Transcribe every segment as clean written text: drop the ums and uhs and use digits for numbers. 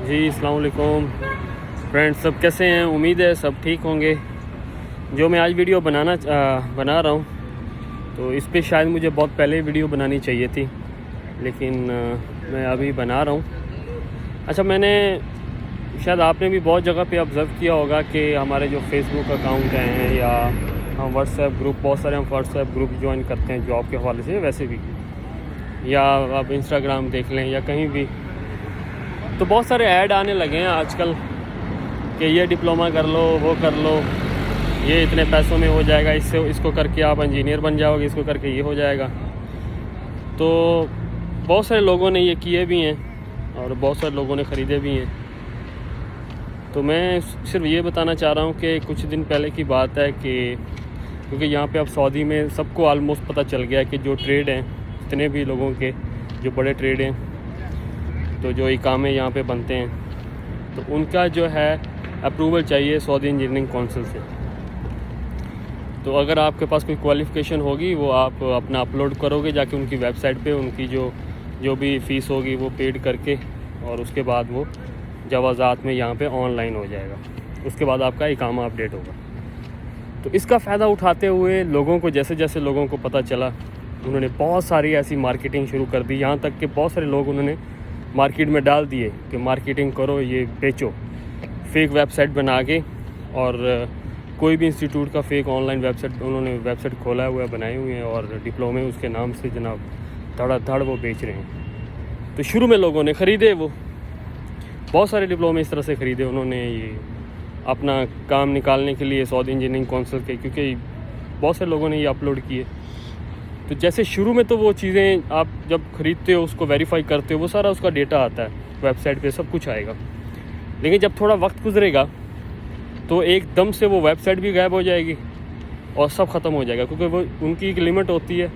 जी अस्सलाम वालेकुम फ्रेंड्स, सब कैसे हैं? उम्मीद है सब ठीक होंगे। जो मैं आज वीडियो बना रहा हूँ, तो इस पे शायद मुझे बहुत पहले वीडियो बनानी चाहिए थी, लेकिन मैं अभी बना रहा हूँ। अच्छा, मैंने शायद आपने भी बहुत जगह पे ऑब्ज़र्व किया होगा कि हमारे जो फेसबुक अकाउंट हैं या हम व्हाट्सएप ग्रुप, बहुत सारे हम व्हाट्सएप ग्रुप ज्वाइन करते हैं जॉब के हवाले से, वैसे भी, या आप इंस्टाग्राम देख लें या कहीं भी, तो बहुत सारे ऐड आने लगे हैं आजकल कि ये डिप्लोमा कर लो, वो कर लो, ये इतने पैसों में हो जाएगा, इसको करके आप इंजीनियर बन जाओगे, इसको करके ये हो जाएगा। तो बहुत सारे लोगों ने ये किए भी हैं और बहुत सारे लोगों ने ख़रीदे भी हैं। तो मैं सिर्फ ये बताना चाह रहा हूँ कि कुछ दिन पहले की बात है कि क्योंकि यहाँ पे अब सऊदी में सबको आलमोस्ट पता चल गया है कि जो ट्रेड हैं, जितने भी लोगों के जो बड़े ट्रेड हैं, तो जो इकामे यहाँ पे बनते हैं, तो उनका जो है अप्रूवल चाहिए सऊदी इंजीनियरिंग काउंसिल से। तो अगर आपके पास कोई क्वालिफ़िकेशन होगी, वो आप अपना अपलोड करोगे जाके उनकी वेबसाइट पे, उनकी जो भी फ़ीस होगी वो पेड करके, और उसके बाद वो जवाज़ात में यहाँ पे ऑनलाइन हो जाएगा। उसके बाद आपका इकामा अपडेट होगा। तो इसका फ़ायदा उठाते हुए लोगों को, जैसे जैसे लोगों को पता चला, उन्होंने बहुत सारी ऐसी मार्केटिंग शुरू कर दी। यहाँ तक कि बहुत सारे लोग उन्होंने मार्केट में डाल दिए कि मार्केटिंग करो, ये बेचो, फेक वेबसाइट बना के, और कोई भी इंस्टीट्यूट का फेक ऑनलाइन वेबसाइट उन्होंने वेबसाइट खोला हुआ है, बनाए हुए हैं, और डिप्लोमे उसके नाम से जनाब धड़ाधड़ वो बेच रहे हैं। तो शुरू में लोगों ने ख़रीदे, वो बहुत सारे डिप्लोमे इस तरह से ख़रीदे उन्होंने, ये अपना काम निकालने के लिए सऊदी इंजीनियरिंग काउंसिल के, क्योंकि बहुत सारे लोगों ने ये अपलोड किए। तो जैसे शुरू में तो वो चीज़ें आप जब ख़रीदते हो, उसको वेरीफाई करते हो, वो सारा उसका डेटा आता है वेबसाइट पे, सब कुछ आएगा। लेकिन जब थोड़ा वक्त गुजरेगा तो एकदम से वो वेबसाइट भी गायब हो जाएगी और सब ख़त्म हो जाएगा, क्योंकि वो उनकी एक लिमिट होती है।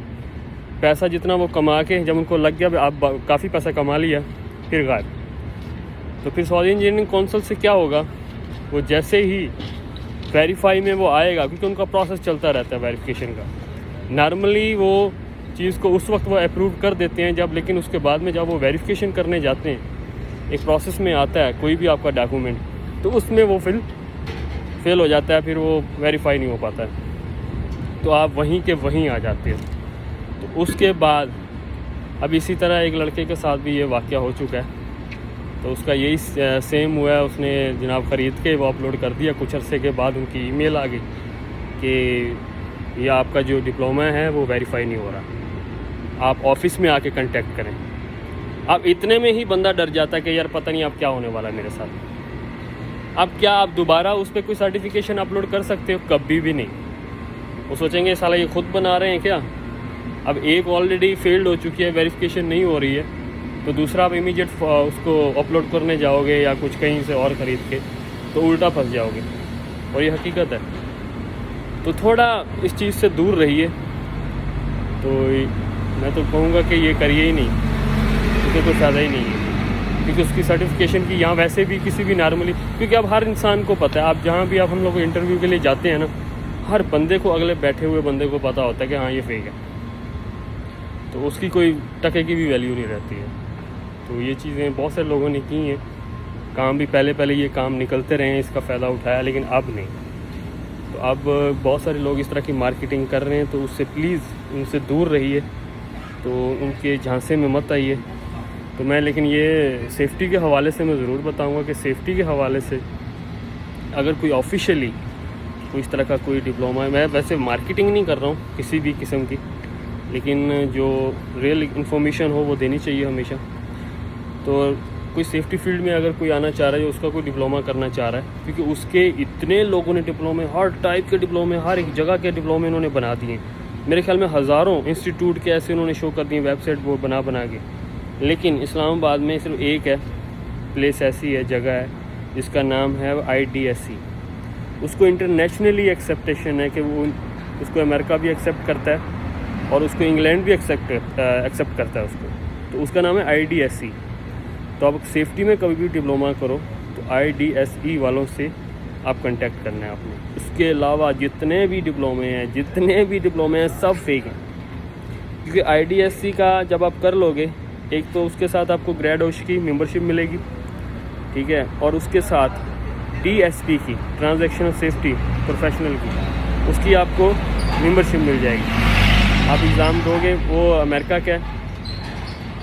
पैसा जितना वो कमा के, जब उनको लग गया आप काफ़ी पैसा कमा लिया, फिर गायब। तो फिर सऊदी इंजीनियरिंग काउंसिल से क्या होगा, वो जैसे ही वेरीफाई में वो आएगा, क्योंकि उनका प्रोसेस चलता रहता है वेरिफिकेशन का। नॉर्मली वो चीज़ को उस वक्त वो अप्रूव कर देते हैं जब, लेकिन उसके बाद में जब वो वेरिफिकेशन करने जाते हैं, एक प्रोसेस में आता है कोई भी आपका डॉक्यूमेंट, तो उसमें वो फिर फेल हो जाता है, फिर वो वेरीफाई नहीं हो पाता है, तो आप वहीं के वहीं आ जाते हैं। तो उसके बाद अब इसी तरह एक लड़के के साथ भी ये वाक़या हो चुका है। तो उसका यही सेम हुआ है, उसने जनाब ख़रीद के वो अपलोड कर दिया। कुछ अरसे के बाद उनकी ईमेल आ गई कि ये आपका जो डिप्लोमा है वो वेरीफाई नहीं हो रहा, आप ऑफ़िस में आके कांटेक्ट करें। अब इतने में ही बंदा डर जाता है कि यार पता नहीं अब क्या होने वाला है मेरे साथ। अब क्या आप दोबारा उस पर कोई सर्टिफिकेशन अपलोड कर सकते हो? कभी भी नहीं। वो सोचेंगे साला ये खुद बना रहे हैं क्या। अब एक ऑलरेडी फेल्ड हो चुकी है, वेरिफिकेशन नहीं हो रही है, तो दूसरा आप इमीडिएट उसको अपलोड करने जाओगे या कुछ कहीं से और ख़रीद के, तो उल्टा फंस जाओगे, और ये हकीकत है। तो थोड़ा इस चीज़ से दूर रहिए। तो मैं तो कहूँगा कि ये करिए ही नहीं, क्योंकि कोई फ़ायदा ही नहीं है, क्योंकि उसकी सर्टिफिकेशन की यहाँ वैसे भी किसी भी नॉर्मली, क्योंकि अब हर इंसान को पता है, आप जहाँ भी आप हम लोग इंटरव्यू के लिए जाते हैं ना, हर बंदे को, अगले बैठे हुए बंदे को पता होता है कि हाँ ये फेक है, तो उसकी कोई टके की भी वैल्यू नहीं रहती है। तो ये चीज़ें बहुत सारे लोगों ने की हैं, काम भी पहले ये काम निकलते रहे हैं, इसका फ़ायदा उठाया, लेकिन अब नहीं। तो अब बहुत सारे लोग इस तरह की मार्केटिंग कर रहे हैं, तो उससे प्लीज़ उनसे दूर रहिए, तो उनके झांसे में मत आइए। तो मैं, लेकिन ये सेफ़्टी के हवाले से मैं ज़रूर बताऊंगा कि सेफ़्टी के हवाले से अगर कोई ऑफिशियली कोई इस तरह का कोई डिप्लोमा है, मैं वैसे मार्केटिंग नहीं कर रहा हूँ किसी भी किस्म की, लेकिन जो रियल इंफॉर्मेशन हो वो देनी चाहिए हमेशा। तो कोई सेफ्टी फील्ड में अगर कोई आना चाह रहा है, उसका कोई डिप्लोमा करना चाह रहा है, क्योंकि उसके इतने लोगों ने डिप्लोमे, हर टाइप के डिप्लोमे, हर एक जगह के डिप्लोमे उन्होंने बना दिए। मेरे ख्याल में हज़ारों इंस्टीट्यूट के ऐसे उन्होंने शो कर दिए वेबसाइट वो बना के। लेकिन इस्लामाबाद में सिर्फ एक है प्लेस, ऐसी है, जगह है, जिसका नाम है IDSC। उसको इंटरनेशनली एक्सेप्टेशन है कि वो, उसको अमेरिका भी एक्सेप्ट करता है और उसको इंग्लैंड भी एक्सेप्ट करता है उसको। तो उसका नाम है IDSC। तो आप सेफ्टी में कभी भी डिप्लोमा करो तो IDSE वालों से आप कांटेक्ट करना है आपने। उसके अलावा जितने भी डिप्लोमे हैं सब फेक हैं, क्योंकि IDSC का जब आप कर लोगे, एक तो उसके साथ आपको ग्रेड ओश की मेंबरशिप मिलेगी, ठीक है। और उसके साथ TSP की, ट्रांजैक्शनल सेफ्टी प्रोफेशनल की, उसकी आपको मेंबरशिप मिल जाएगी। आप एग्ज़ाम दोगे वो अमेरिका का है,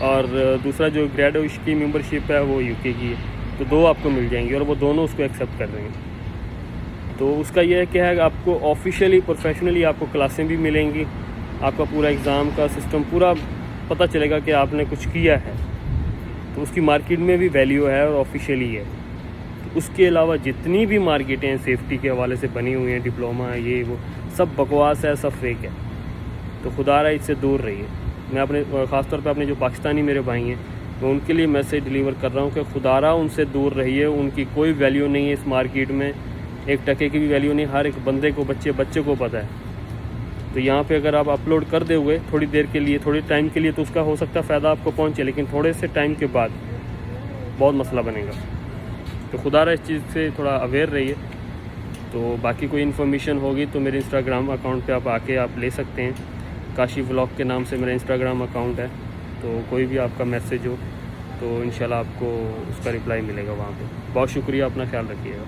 और दूसरा जो ग्रेडुएशन की मेंबरशिप है वो UK की है। तो 2 आपको मिल जाएंगी और वो दोनों उसको एक्सेप्ट कर देंगे। तो उसका यह है कि है आपको ऑफिशियली प्रोफेशनली आपको क्लासें भी मिलेंगी, आपका पूरा एग्ज़ाम का सिस्टम पूरा पता चलेगा कि आपने कुछ किया है, तो उसकी मार्केट में भी वैल्यू है और ऑफिशियली है। तो उसके अलावा जितनी भी मार्केटें हैं सेफ्टी के हवाले से बनी हुई हैं, डिप्लोमा है, ये वो सब बकवास है, सब फेक है। तो खुदारा इससे दूर रहिए। मैं अपने ख़ासतौर पे अपने जो पाकिस्तानी मेरे भाई हैं, मैं उनके लिए मैसेज डिलीवर कर रहा हूँ कि खुदारा उनसे दूर रहिए। उनकी कोई वैल्यू नहीं है इस मार्केट में, 1 टके की भी वैल्यू नहीं। हर एक बंदे को, बच्चे को पता है। तो यहाँ पे अगर आप अपलोड कर दोगे थोड़ी देर के लिए, थोड़ी टाइम के लिए, तो उसका हो सकता है फ़ायदा आपको पहुँचे, लेकिन थोड़े से टाइम के बाद बहुत मसला बनेगा। तो खुदारा इस चीज़ से थोड़ा अवेयर रहिए। तो बाकी कोई इन्फॉर्मेशन होगी तो मेरे इंस्टाग्राम अकाउंट पे आप आके आप ले सकते हैं। काशी व्लॉग के नाम से मेरा इंस्टाग्राम अकाउंट है। तो कोई भी आपका मैसेज हो तो इंशाल्लाह आपको उसका रिप्लाई मिलेगा वहाँ पे। बहुत शुक्रिया, अपना ख्याल रखिएगा।